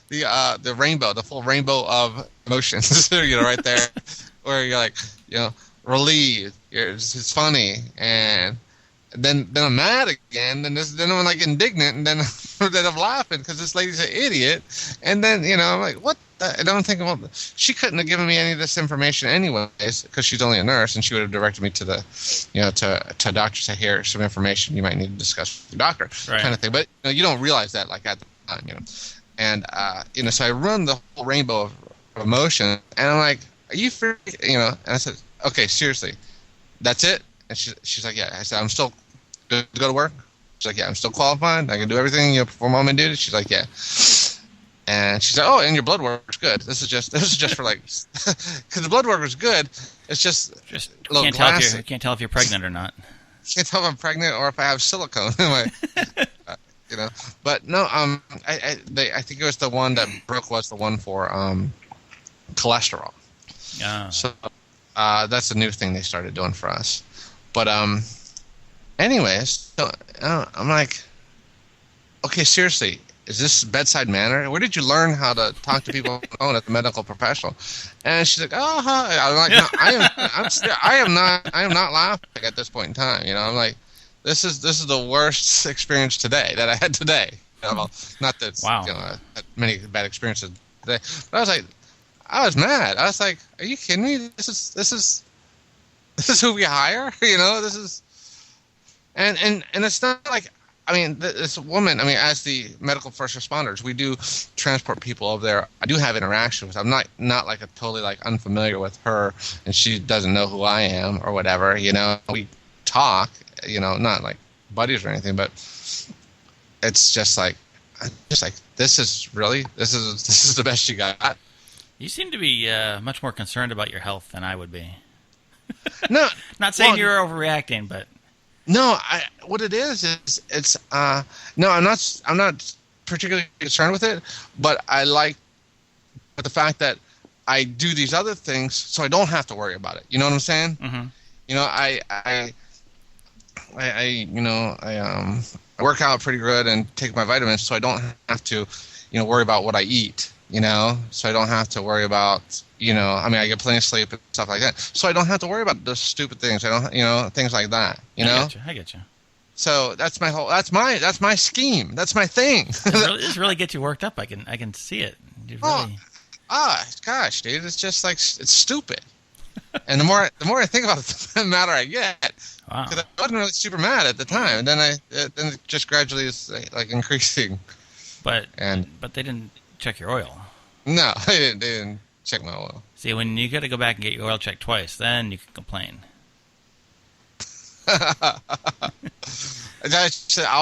the rainbow, the full rainbow of emotions, right there, where you're like, relieved, it's funny, and then I'm mad again, then I'm like indignant, and then then I'm laughing because this lady's an idiot, and then I'm like, what? I don't think she couldn't have given me any of this information anyways because she's only a nurse, and she would have directed me to the, to a doctor, say, here, some information you might need to discuss with your doctor, Right. kind of thing. But you don't realize that like at the time, and so I run the whole rainbow of emotion, and I'm like, are you free? And I said, okay, seriously, that's it. And she's like, yeah. I said, I'm still good to go to work. She's like, yeah, I'm still qualified. I can do everything, perform all my duties. She's like, yeah. And she said, oh, and your blood work's good. This is just for like, because the blood work was good. It's just can't tell if you're pregnant or not. Can't tell if I'm pregnant or if I have silicone in my, But no, I think it was the one that broke was the one for cholesterol. So that's a new thing they started doing for us. But anyways, so I'm like, okay, seriously, is this bedside manner? Where did you learn how to talk to people on the phone as a medical professional? And she's like, oh, hi. I'm like, no, I am not laughing at this point in time. I'm like, this is the worst experience today that I had today. Well, not that wow. I had many bad experiences today, but I was mad. I was like, are you kidding me? This is who we hire? This is, and it's not like, I mean, this woman, as the medical first responders, we do transport people over there. I do have interaction with. I'm not like a totally like unfamiliar with her, and she doesn't know who I am or whatever. We talk. Not like buddies or anything, but it's just like this is the best you got. You seem to be much more concerned about your health than I would be. No, not saying you're overreacting, but. No, what it is it's no, I'm not particularly concerned with it, but I like the fact that I do these other things so I don't have to worry about it. You know what I'm saying? Mm-hmm. I work out pretty good and take my vitamins so I don't have to worry about what I eat. So I don't have to worry about, I get plenty of sleep and stuff like that. So I don't have to worry about those stupid things. I don't, things like that, I get you. So that's my scheme. That's my thing. This really gets you worked up. I can see it. Really... Gosh, dude, it's just like, it's stupid. And the more I think about it, the madder I get. Wow. Because I wasn't really super mad at the time, and then it just gradually is like increasing. But they didn't check your oil. No, they didn't check my oil. See, when you got to go back and get your oil checked twice, then you can complain. I'll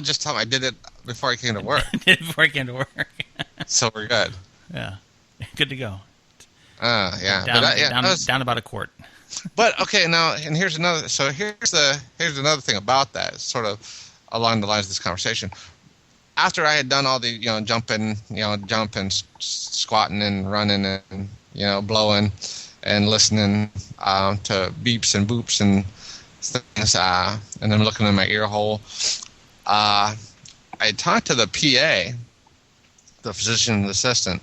just tell them I did it before I came to work. Before I came to work. So we're good. Yeah, good to go. Yeah. Down about a quart. But okay, now and here's another. So here's another thing about that, sort of along the lines of this conversation. After I had done all the jumping, squatting and running and blowing and listening to beeps and boops and things, and then looking in my ear hole, I talked to the PA, the physician assistant,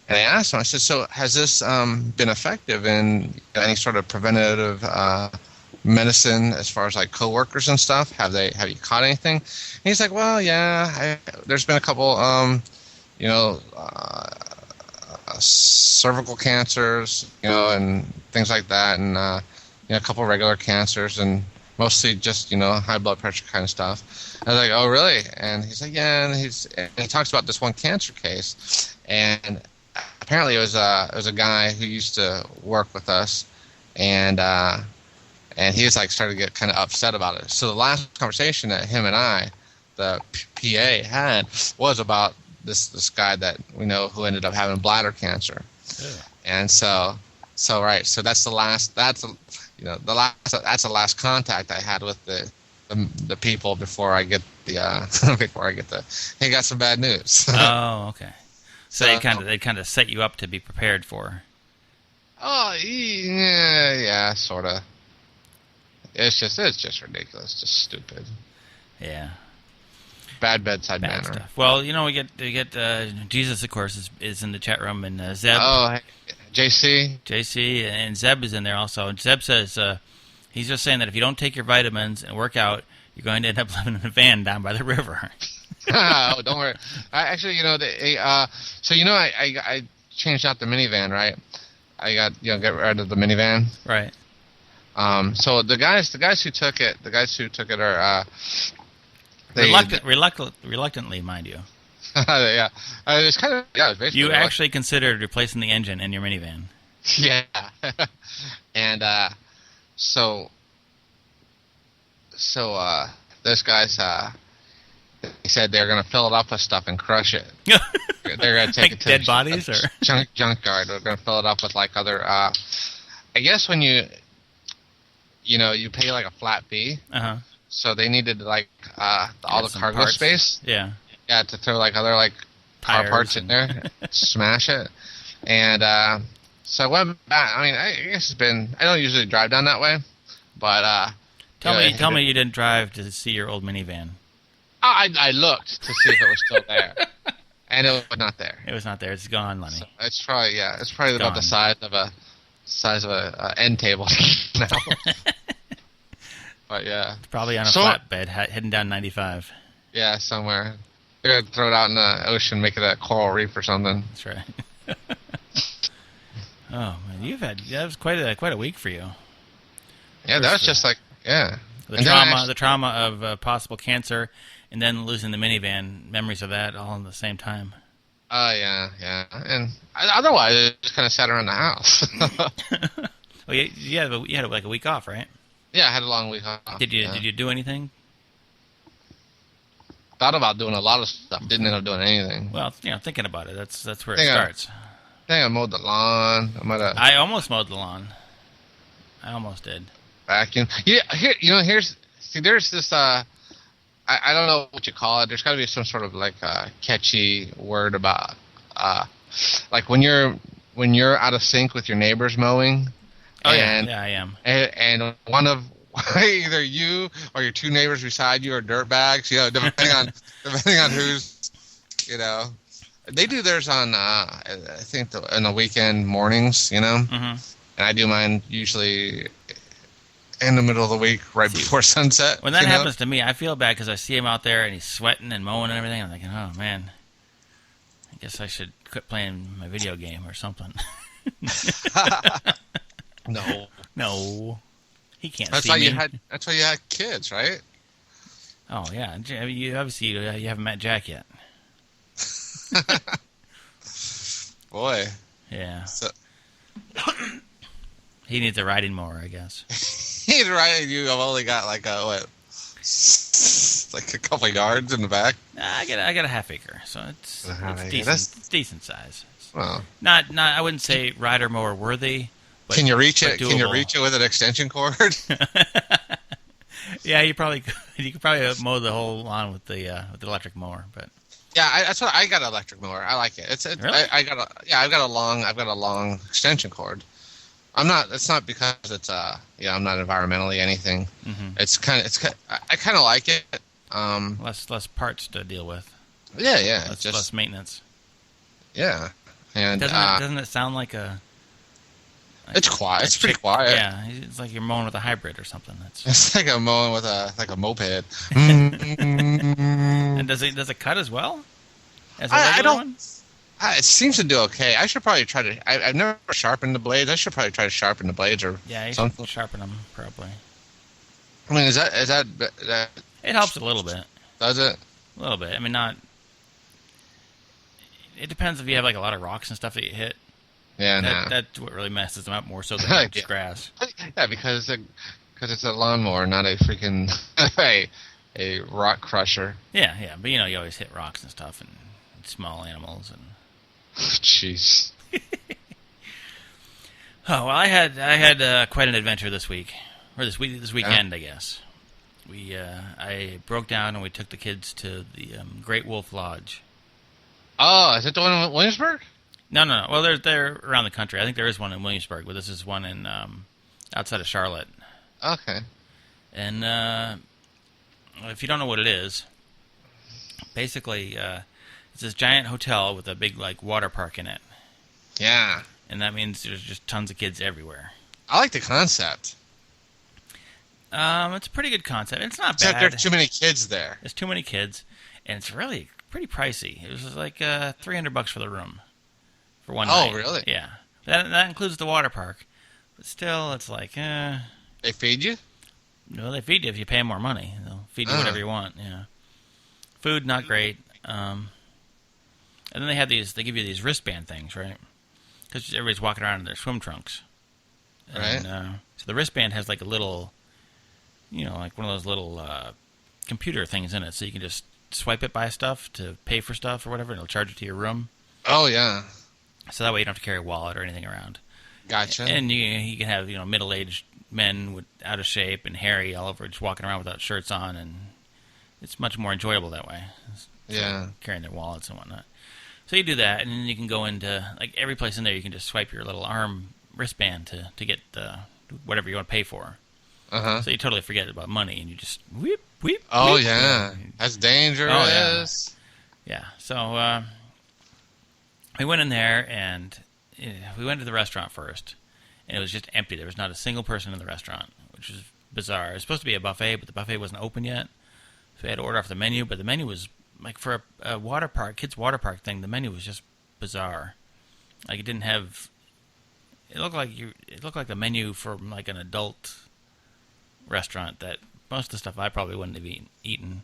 and I asked him. I said, "So has this been effective in any sort of preventative medicine as far as like coworkers and stuff? Have you caught anything?" And he's like, "Well, yeah, there's been a couple, cervical cancers, and things like that, and a couple regular cancers, and mostly just high blood pressure kind of stuff." I was like, "Oh, really?" And he's like, "Yeah," and he talks about this one cancer case, and apparently it was a guy who used to work with us, and he was like started to get kind of upset about it. So the last conversation that him and I, the PA, had was about this guy that we know who ended up having bladder cancer. Yeah. And so that's the last contact I had with the people before I get the hey, got some bad news. Oh, okay. So they kind of set you up to be prepared for. Oh, yeah, sort of. It's just ridiculous, just stupid. Yeah. bad bedside Bad manner. stuff. Well, we get Jesus, of course, is in the chat room, and Zeb. Oh, hey, JC, and Zeb is in there also. And Zeb says he's just saying that if you don't take your vitamins and work out, you're going to end up living in a van down by the river. Oh, don't worry. I changed out the minivan, right? I got get rid of the minivan. Right. So the guys who took it are reluctantly, mind you. yeah. It's kind of it's basically you actually considered replacing the engine in your minivan. Yeah. And so those guys he said they're going to fill it up with stuff and crush it. They're going to take it to dead bodies or junkyard. They're going to fill it up with like other. I guess when you pay like a flat fee. So they needed like all the cargo parts. space. Yeah. Yeah, to throw like other like car parts in there, smash it, and so I went back. I mean, I guess it's been. I don't usually drive down that way, but tell me you didn't drive to see your old minivan. I looked to see if it was still there, and it was not there. It was not there. It's gone, Lenny. So it's probably about the size of a end table now. But yeah, it's probably on a flatbed heading down 95. Yeah, somewhere. They're gonna throw it out in the ocean, make it a coral reef or something. That's right. Oh man, that was quite a week for you. Yeah, that was just like the trauma of possible cancer, and then losing the minivan. Memories of that all in the same time. Oh yeah, and otherwise I just kind of sat around the house. Well, you had like a week off, right? Yeah, I had a long week off. Did you do anything? Thought about doing a lot of stuff. Didn't end up doing anything. Well, thinking about it, that's where it starts. I think I mowed the lawn. I almost mowed the lawn. I almost did. Vacuum. Yeah, there's this. I don't know what you call it. There's got to be some sort of like catchy word about like when you're out of sync with your neighbors mowing. Oh yeah, I am. And one of either you or your two neighbors beside you are dirtbags. Depending on who's, they do theirs on I think in the weekend mornings. Mm-hmm. And I do mine usually in the middle of the week, right before sunset. When that happens to me, I feel bad because I see him out there and he's sweating and mowing and everything. I'm thinking, oh man, I guess I should quit playing my video game or something. No. He can't see me. That's why you had kids, right? Oh, yeah. You haven't met Jack yet. Boy. Yeah. So, he needs a riding mower, I guess. He's riding. You have only got like a couple yards in the back. I got a half acre, so it's decent size. Well, not I wouldn't say rider mower worthy. But, can you reach it? Can you reach it with an extension cord? Yeah, you could probably mow the whole lawn with the electric mower, but yeah, that's what I got. An electric mower. I like it. Really? I've got a long extension cord. It's not because it's I'm not environmentally anything. Mm-hmm. I kind of like it. Less parts to deal with. Yeah. Less maintenance. Yeah, and doesn't it sound like a? It's quiet. It's pretty quiet. Yeah, it's like you're mowing with a hybrid or something. It's like I'm mowing with a moped. And does it cut as well? As a regular one? It seems to do okay. I should probably try to. I've never sharpened the blades. I should probably try to sharpen the blades or something. Should sharpen them probably. I mean, is that It helps a little bit. Does it? A little bit. I mean, not. It depends if you have like a lot of rocks and stuff that you hit. Yeah, that's what really messes them up more so than just grass. Yeah, because it's a lawnmower, not a freaking a rock crusher. Yeah, but you always hit rocks and stuff and small animals and. Jeez. Oh well, I had quite an adventure this week, or this weekend, I guess. I broke down and we took the kids to the Great Wolf Lodge. Oh, is it the one in Williamsburg? No. Well, they're around the country. I think there is one in Williamsburg, but this is one in outside of Charlotte. Okay. And if you don't know what it is, basically, it's this giant hotel with a big like water park in it. Yeah. And that means there's just tons of kids everywhere. I like the concept. It's a pretty good concept. It's not Except bad. there are too many kids there. There's too many kids, and it's really pretty pricey. It was like $300 for the room for one night. Oh, really? Yeah. That includes the water park. But still, it's like, They feed you? No, they feed you if you pay them more money. They'll feed you whatever you want, yeah. Food, not great. And then they give you these wristband things, right? Because everybody's walking around in their swim trunks. And, Right. So the wristband has like a little, like one of those little computer things in it, so you can just swipe it by stuff to pay for stuff or whatever, and it'll charge it to your room. Oh, yeah. So that way you don't have to carry a wallet or anything around. Gotcha. And you can have middle-aged men out of shape and hairy all over, just walking around without shirts on, and it's much more enjoyable that way. Yeah. Carrying their wallets and whatnot. So you do that, and then you can go into like every place in there. You can just swipe your little arm wristband to get whatever you want to pay for. Uh-huh. So you totally forget about money, and you just whip, whip. Oh, whip. yeah. That's dangerous. Oh, yeah. So we went in there, and we went to the restaurant first, and it was just empty. There was not a single person in the restaurant, which was bizarre. It was supposed to be a buffet, but the buffet wasn't open yet. So we had to order off the menu, but the menu was, like, for a water park, kids' water park thing, the menu was just bizarre. Like, it didn't have... It looked like the menu for, like, an adult restaurant that most of the stuff I probably wouldn't have eaten.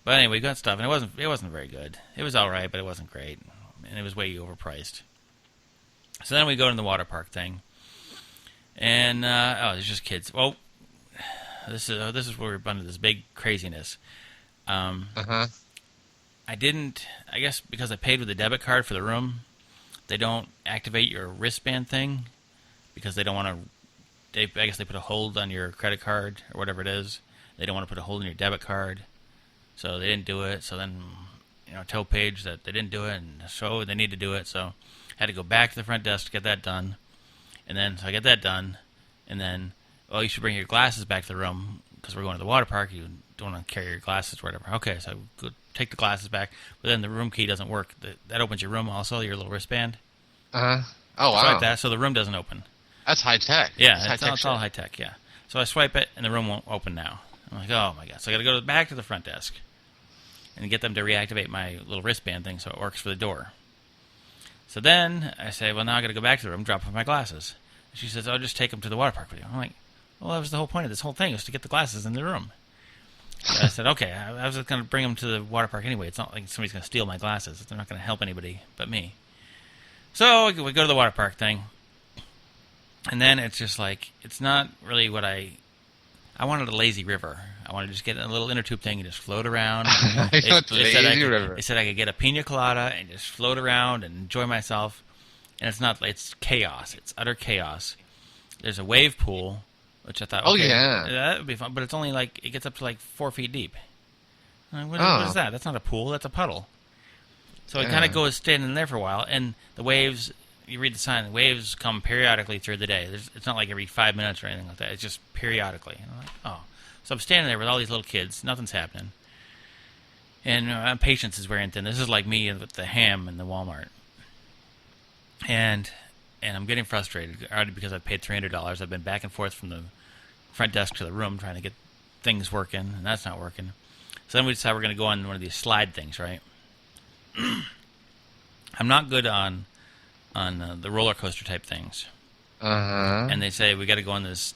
But anyway, we got stuff, and it wasn't very good. It was all right, but it wasn't great, and it was way overpriced. So then we go to the water park thing, and there's just kids. Well, this is where we're bunted this big craziness. Uh-huh. I guess because I paid with a debit card for the room, they don't activate your wristband thing because they don't want to. I guess they put a hold on your credit card or whatever it is. They don't want to put a hold on your debit card, so they didn't do it. So then, tell Paige that they didn't do it, and so they need to do it. So I had to go back to the front desk to get that done, and then so I get that done, and then you should bring your glasses back to the room because we're going to the water park. You don't want to carry your glasses or whatever. Okay, so I go take the glasses back, but then the room key doesn't work. That opens your room also, your little wristband. Uh-huh. Oh, wow. Swipe that, so the room doesn't open. That's high-tech. Yeah, it's all high-tech, yeah. So I swipe it, and the room won't open now. I'm like, oh, my God. So I got to go back to the front desk and get them to reactivate my little wristband thing so it works for the door. So then I say, well, now I got to go back to the room, drop off my glasses. And she says, just take them to the water park with you. I'm like, well, that was the whole point of this whole thing, was to get the glasses in the room. So I said, okay, I was going to bring them to the water park anyway. It's not like somebody's going to steal my glasses. They're not going to help anybody but me. So we go to the water park thing. And then it's just like, it's not really what I wanted a lazy river. I wanted to just get a little inner tube thing and just float around. They said I could get a pina colada and just float around and enjoy myself. And it's chaos. It's utter chaos. There's a wave pool, which I thought, okay, that would be fun. But it's only it gets up to 4 feet deep. What is that? That's not a pool. That's a puddle. So it kind of goes standing there for a while. And the waves... You read the sign, the waves come periodically through the day. It's not like every 5 minutes or anything like that. It's just periodically. And I'm like, oh. So I'm standing there with all these little kids. Nothing's happening. And patience is wearing thin. This is like me with the ham in the Walmart. And I'm getting frustrated already because I've paid $300. I've been back and forth from the front desk to the room trying to get things working, and that's not working. So then we decide we're going to go on one of these slide things, right? I'm not good on the roller coaster type things. Uh-huh. And they say we got to go on this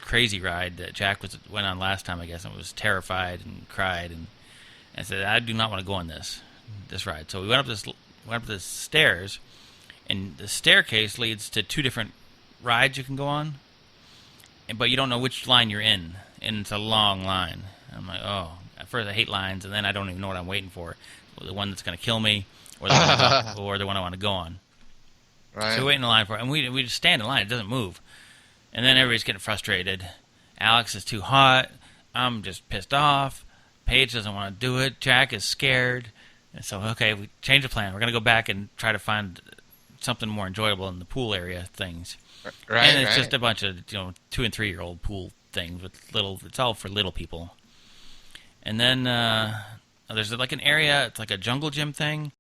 crazy ride that Jack went on last time, I guess, and was terrified and cried and said, I do not want to go on this ride. So we went up this stairs, and the staircase leads to 2 different rides you can go on, but you don't know which line you're in, and it's a long line. And I'm like, oh, at first I hate lines, and then I don't even know what I'm waiting for. The one that's going to kill me, or the one I want to go on. Right. So we wait in the line for it, and we just stand in line. It doesn't move. And then everybody's getting frustrated. Alex is too hot. I'm just pissed off. Paige doesn't want to do it. Jack is scared. And so, okay, we change the plan. We're going to go back and try to find something more enjoyable in the pool area things. Right, and it's just a bunch of 2 and 3-year-old pool things with it's all for little people. And then There's like an area. It's like a jungle gym thing.